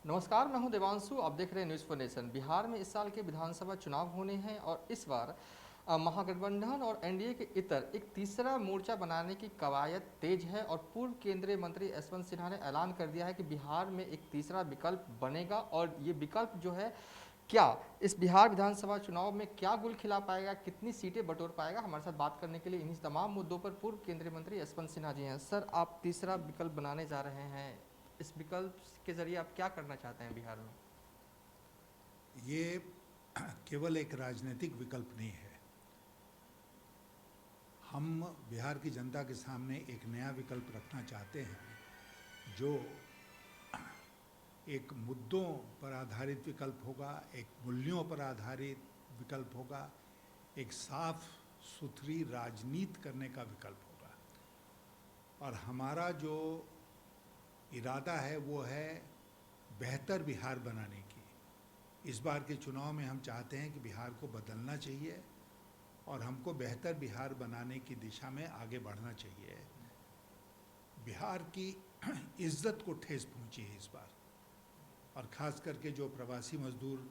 नमस्कार, मैं हूं देवांशु। आप देख रहे हैं न्यूज़ फॉर नेशन। बिहार में इस साल के विधानसभा चुनाव होने हैं और इस बार महागठबंधन और एनडीए के इतर एक तीसरा मोर्चा बनाने की कवायद तेज है और पूर्व केंद्रीय मंत्री यशवंत सिन्हा ने ऐलान कर दिया है कि बिहार में एक तीसरा विकल्प बनेगा और ये विकल्प जो है क्या इस बिहार विधानसभा चुनाव में क्या गुल खिला पाएगा, कितनी सीटें बटोर पाएगा। हमारे साथ बात करने के लिए इन्हीं तमाम मुद्दों पर पूर्व केंद्रीय मंत्री यशवंत सिन्हा जी हैं। सर, आप तीसरा विकल्प बनाने जा रहे हैं, इस विकल्प के जरिए आप क्या करना चाहते हैं बिहार में? ये केवल एक राजनीतिक विकल्प नहीं है। हम बिहार की जनता के सामने एक नया विकल्प रखना चाहते हैं जो एक मुद्दों पर आधारित विकल्प होगा, एक मूल्यों पर आधारित विकल्प होगा, एक साफ सुथरी राजनीति करने का विकल्प होगा। और हमारा जो इरादा है वो है बेहतर बिहार बनाने की। इस बार के चुनाव में हम चाहते हैं कि बिहार को बदलना चाहिए और हमको बेहतर बिहार बनाने की दिशा में आगे बढ़ना चाहिए। बिहार की इज्जत को ठेस पहुंची है इस बार, और ख़ास करके जो प्रवासी मजदूर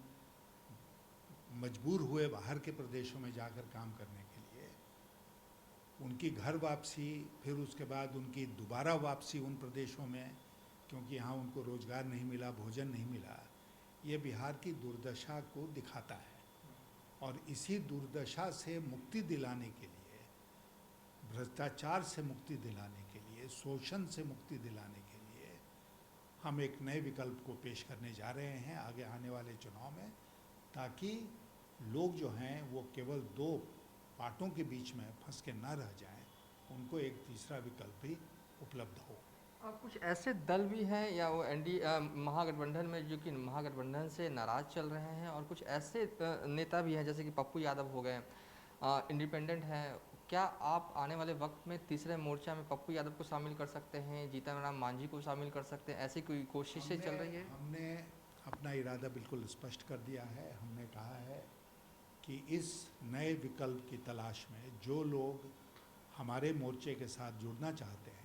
मजबूर हुए बाहर के प्रदेशों में जाकर काम करने के लिए, उनकी घर वापसी, फिर उसके बाद उनकी दोबारा वापसी उन प्रदेशों में, क्योंकि यहाँ उनको रोज़गार नहीं मिला, भोजन नहीं मिला, ये बिहार की दुर्दशा को दिखाता है। और इसी दुर्दशा से मुक्ति दिलाने के लिए, भ्रष्टाचार से मुक्ति दिलाने के लिए, शोषण से मुक्ति दिलाने के लिए हम एक नए विकल्प को पेश करने जा रहे हैं आगे आने वाले चुनाव में, ताकि लोग जो हैं वो केवल दो पार्टों के बीच में फंस के न रह जाएं, उनको एक तीसरा विकल्प भी उपलब्ध हो। कुछ ऐसे दल भी हैं या वो महागठबंधन में जो कि महागठबंधन से नाराज चल रहे हैं, और कुछ ऐसे नेता भी हैं जैसे कि पप्पू यादव हो गए, इंडिपेंडेंट हैं। क्या आप आने वाले वक्त में तीसरे मोर्चा में पप्पू यादव को शामिल कर सकते हैं, जीतन राम मांझी को शामिल कर सकते हैं? ऐसी कोई कोशिशें चल रही है? हमने अपना इरादा बिल्कुल स्पष्ट कर दिया है। हमने कहा है कि इस नए विकल्प की तलाश में जो लोग हमारे मोर्चे के साथ जुड़ना चाहते हैं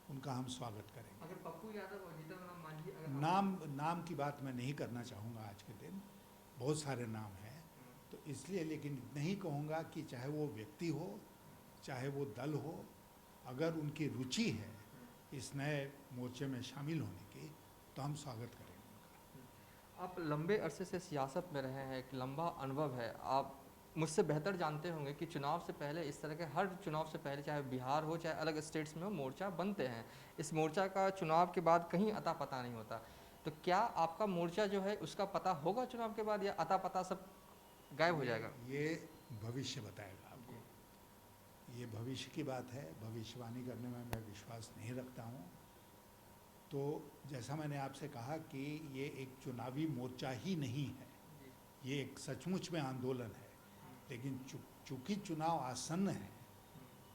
उनका हम स्वागत करेंगे। अगर पप्पू यादव और जीतन राम मांझी नाम की बात मैं नहीं करना चाहूँगा आज के दिन, बहुत सारे नाम हैं, तो इसलिए लेकिन इतना ही कहूँगा कि चाहे वो व्यक्ति हो, चाहे वो दल हो, अगर उनकी रुचि है इस नए मोर्चे में शामिल होने की, तो हम स्वागत करेंगे उनका। आप लंबे अरसे से सियासत में रहे हैं, एक लंबा अनुभव है। आप मुझसे बेहतर जानते होंगे कि चुनाव से पहले इस तरह के हर चुनाव से पहले, चाहे बिहार हो चाहे अलग स्टेट्स में हो, मोर्चा बनते हैं। इस मोर्चा का चुनाव के बाद कहीं अता पता नहीं होता। तो क्या आपका मोर्चा जो है उसका पता होगा चुनाव के बाद, या अता पता सब गायब हो जाएगा? ये भविष्य बताएगा आपको। ये भविष्य की बात है, भविष्यवाणी करने में मैं विश्वास नहीं रखता हूँ। तो जैसा मैंने आपसे कहा कि ये एक चुनावी मोर्चा ही नहीं है, ये एक सचमुच में आंदोलन है। लेकिन चूँकि चुनाव आसन्न है,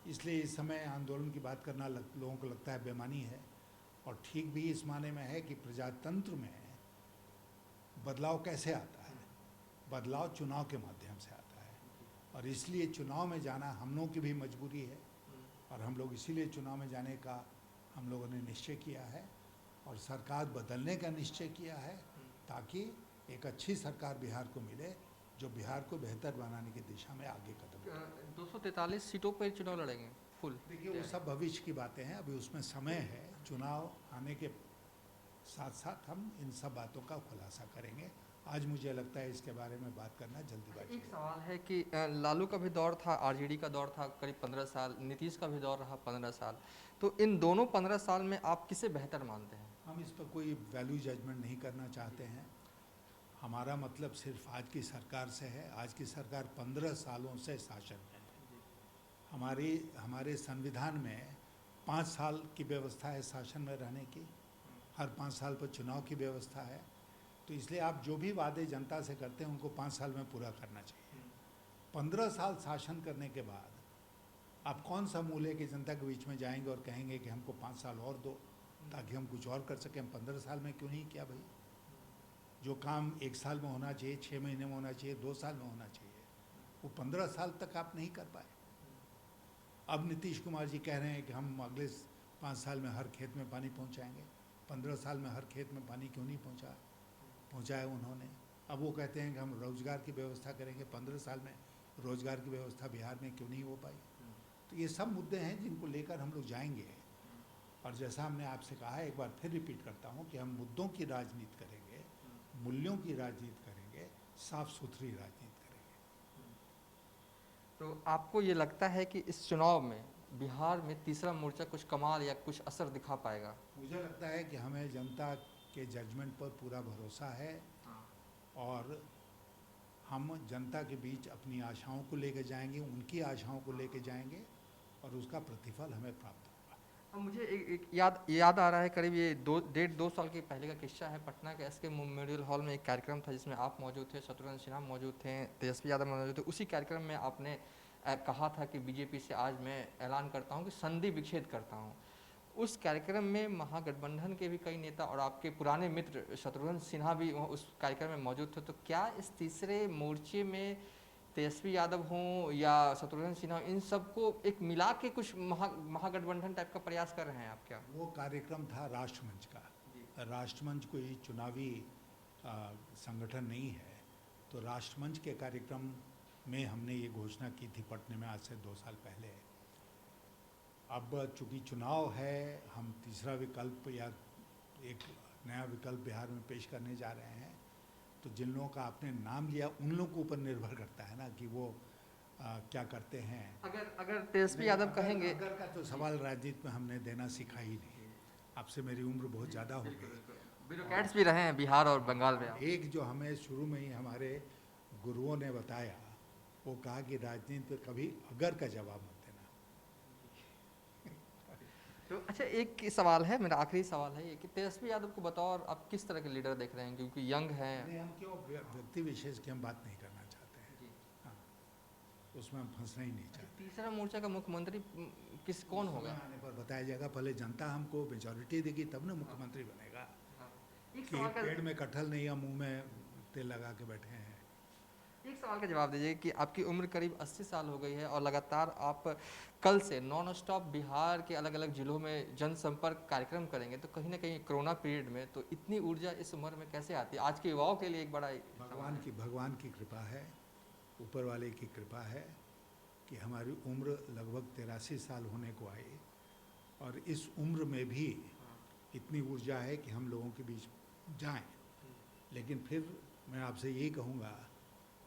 इसलिए इस समय आंदोलन की बात करना लोगों को लगता है बेमानी है। और ठीक भी इस माने में है कि प्रजातंत्र में बदलाव कैसे आता है? बदलाव चुनाव के माध्यम से आता है, और इसलिए चुनाव में जाना हम लोगों की भी मजबूरी है, और हम लोग इसीलिए चुनाव में जाने का हम लोगों ने निश्चय किया है और सरकार बदलने का निश्चय किया है, ताकि एक अच्छी सरकार बिहार को मिले जो बिहार को बेहतर बनाने की दिशा में आगे कदम उठाए। 243 सीटों पर चुनाव लड़ेंगे फुल? देखिए, वो सब भविष्य की बातें हैं, अभी उसमें समय है। चुनाव आने के साथ साथ हम इन सब बातों का खुलासा करेंगे। आज मुझे लगता है इसके बारे में बात करना जल्दीबाजी एक है। सवाल है कि लालू का भी दौर था, आरजेडी का दौर था करीब 15 साल, नीतीश का भी दौर रहा 15 साल। तो इन दोनों 15 साल में आप किसे बेहतर मानते हैं? हम इस पर कोई वैल्यू जजमेंट नहीं करना चाहते हैं। हमारा मतलब सिर्फ आज की सरकार से है। आज की सरकार 15 सालों से शासन में है। हमारे संविधान में 5 साल की व्यवस्था है शासन में रहने की, हर 5 साल पर चुनाव की व्यवस्था है। तो इसलिए आप जो भी वादे जनता से करते हैं उनको 5 साल में पूरा करना चाहिए। 15 साल शासन करने के बाद आप कौन सा मुँह लेके जनता के बीच में जाएंगे और कहेंगे कि हमको 5 साल और दो ताकि हम कुछ और कर सकें? हम 15 साल में क्यों नहीं किया भाई? जो काम 1 साल में होना चाहिए, 6 महीने में होना चाहिए, 2 साल में होना चाहिए, वो 15 साल तक आप नहीं कर पाए। अब नीतीश कुमार जी कह रहे हैं कि हम अगले 5 साल में हर खेत में पानी पहुंचाएंगे। 15 साल में हर खेत में पानी क्यों नहीं पहुंचा? पहुंचाए उन्होंने। अब वो कहते हैं कि हम रोजगार की व्यवस्था करेंगे। 15 साल में रोजगार की व्यवस्था बिहार में क्यों नहीं हो पाई? तो ये सब मुद्दे हैं जिनको लेकर हम लोग जाएंगे। और जैसा हमने आपसे कहा, एक बार फिर रिपीट करता हूँ कि हम मुद्दों की राजनीति करेंगे, मूल्यों की राजनीति करेंगे, साफ सुथरी राजनीति करेंगे। तो आपको ये लगता है कि इस चुनाव में बिहार में तीसरा मोर्चा कुछ कमाल या कुछ असर दिखा पाएगा? मुझे लगता है कि हमें जनता के जजमेंट पर पूरा भरोसा है और हम जनता के बीच अपनी आशाओं को लेकर जाएंगे, उनकी आशाओं को लेकर जाएंगे और उसका प्रतिफल हमें प्राप्त होगा। अब मुझे एक याद आ रहा है, करीब ये 2 साल के पहले का किस्सा है। पटना के एसके मेमोरियल हॉल में एक कार्यक्रम था जिसमें आप मौजूद थे, शत्रुघ्न सिन्हा मौजूद थे, तेजस्वी यादव मौजूद थे। उसी कार्यक्रम में आपने कहा था कि बीजेपी से आज मैं ऐलान करता हूँ कि संधि विच्छेद करता हूँ। उस कार्यक्रम में महागठबंधन के भी कई नेता और आपके पुराने मित्र शत्रुघ्न सिन्हा भी उस कार्यक्रम में मौजूद थे। तो क्या इस तीसरे मोर्चे में तेजस्वी यादव हों या शत्रुघ्न सिन्हा, इन सबको एक मिला के कुछ महागठबंधन टाइप का प्रयास कर रहे हैं आप क्या? वो कार्यक्रम था राष्ट्रमंच का। राष्ट्रमंच कोई चुनावी संगठन नहीं है। तो राष्ट्रमंच के कार्यक्रम में हमने ये घोषणा की थी पटना में आज से 2 साल पहले। अब चूँकि चुनाव है, हम तीसरा विकल्प या एक नया विकल्प बिहार में पेश करने जा रहे हैं। तो जिन लोगों का आपने नाम लिया उन लोगों के ऊपर निर्भर करता है ना कि वो क्या करते हैं। अगर तेजस्वी यादव कहेंगे, अगर का तो सवाल राजनीति में हमने देना सीखा ही नहीं। आपसे मेरी उम्र बहुत ज़्यादा हो गई। ब्यूरोक्रेट्स भी रहे हैं बिहार और बंगाल में। एक जो हमें शुरू में ही हमारे गुरुओं ने बताया, वो कहा कि राजनीति में कभी अगर का जवाब मत देना। तो अच्छा, एक सवाल है, मेरा आखिरी सवाल है ये कि तेजस्वी यादव को बतौर आप किस तरह के लीडर देख रहे हैं, क्योंकि यंग हैं? नहीं, हम क्यों व्यक्ति विशेष की हम बात नहीं करना चाहते हैं। हाँ, उसमें हम फंसना ही नहीं चाहते। तीसरा मोर्चा का मुख्यमंत्री कौन होगा? आने पर बताया जाएगा। पहले जनता हमको मेजॉरिटी देगी तब ना मुख्यमंत्री बनेगा। कि पेड़ में कटहल नहीं, हम मुंह में तेल लगा के बैठे हैं। एक सवाल का जवाब दीजिए कि आपकी उम्र करीब 80 साल हो गई है और लगातार आप कल से नॉन स्टॉप बिहार के अलग अलग जिलों में जनसंपर्क कार्यक्रम करेंगे, तो कहीं ना कहीं कोरोना पीरियड में तो इतनी ऊर्जा इस उम्र में कैसे आती है? आज के युवाओं के लिए एक बड़ा भगवान की कृपा है, ऊपर वाले की कृपा है कि हमारी उम्र लगभग 83 साल होने को आई और इस उम्र में भी इतनी ऊर्जा है कि हम लोगों के बीच जाएं। लेकिन फिर मैं आपसे यही कहूँगा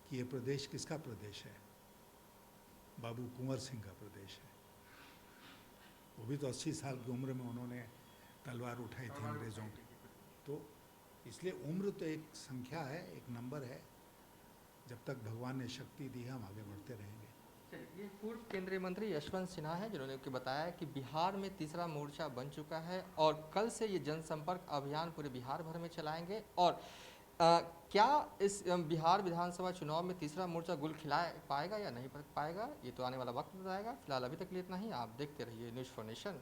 कि ये प्रदेश किसका प्रदेश है? बाबू कुंवर सिंह का प्रदेश है। वो भी तो 80 साल की उम्र में उन्होंने तलवार उठाई थी अंग्रेज़ों की। तो इसलिए उम्र तो एक संख्या है, एक नंबर है। जब तक भगवान ने शक्ति दी है हम आगे बढ़ते रहेंगे। ये पूर्व केंद्रीय मंत्री यशवंत सिन्हा हैं जिन्होंने बताया कि बिहार में तीसरा मोर्चा बन चुका है और कल से ये जनसंपर्क अभियान पूरे बिहार भर में चलाएंगे। और क्या इस बिहार विधानसभा चुनाव में तीसरा मोर्चा गुल खिला पाएगा या नहीं पाएगा, ये तो आने वाला वक्त बताएगा। फिलहाल अभी तक लिए इतना ही। आप देखते रहिए न्यूज़ फॉर नेशन।